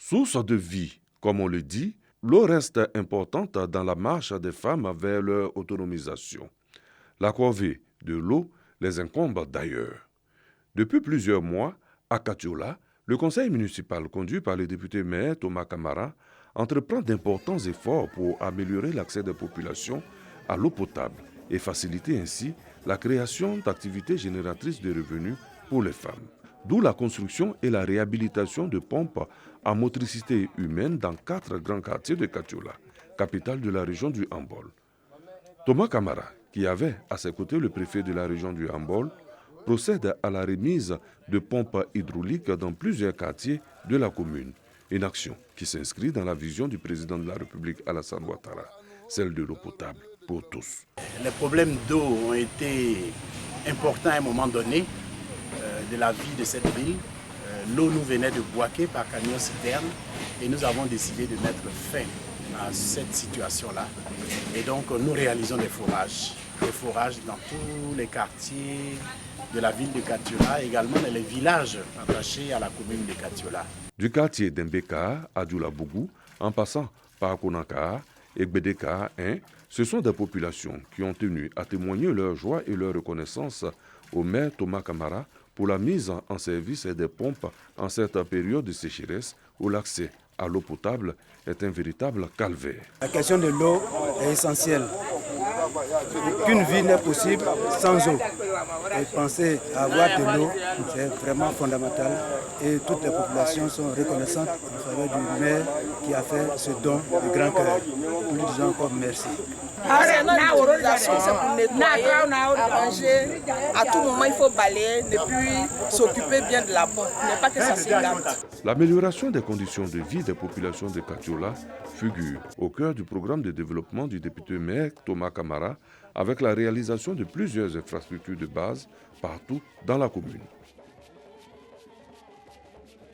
Source de vie, comme on le dit, l'eau reste importante dans la marche des femmes vers leur autonomisation. La corvée de l'eau les incombe d'ailleurs. Depuis plusieurs mois, à Katiola, le conseil municipal conduit par le député maire Thomas Camara entreprend d'importants efforts pour améliorer l'accès des populations à l'eau potable et faciliter ainsi la création d'activités génératrices de revenus pour les femmes. D'où la construction et la réhabilitation de pompes à motricité humaine dans 4 grands quartiers de Katiola, capitale de la région du Hambol. Thomas Camara, qui avait à ses côtés le préfet de la région du Hambol, procède à la remise de pompes hydrauliques dans plusieurs quartiers de la commune. Une action qui s'inscrit dans la vision du président de la République Alassane Ouattara, celle de l'eau potable pour tous. Les problèmes d'eau ont été importants à un moment donné de la vie de cette ville. L'eau nous venait de Bouaké par camion citerne et nous avons décidé de mettre fin à cette situation-là. Et donc nous réalisons des forages dans tous les quartiers de la ville de Katiola, également dans les villages attachés à la commune de Katiola. Du quartier d'Mbeka à Djoulabougou, en passant par Konaka et Gbedeka 1, ce sont des populations qui ont tenu à témoigner leur joie et leur reconnaissance au maire Thomas Camara pour la mise en service des pompes en cette période de sécheresse où l'accès à l'eau potable est un véritable calvaire. La question de l'eau est essentielle. Aucune vie n'est possible sans eau. Et penser à avoir de l'eau, c'est vraiment fondamental. Et toutes les populations sont reconnaissantes en faveur du maire qui a fait ce don de grand cœur. Nous lui disons encore merci. L'utilisation, c'est pour nettoyer, arranger. À tout moment, il faut balayer et puis s'occuper bien de la pompe. Il n'est pas que ça se garde. L'amélioration des conditions de vie des populations de Katiola figure au cœur du programme de développement du député maire Thomas Camara avec la réalisation de plusieurs infrastructures de base partout dans la commune.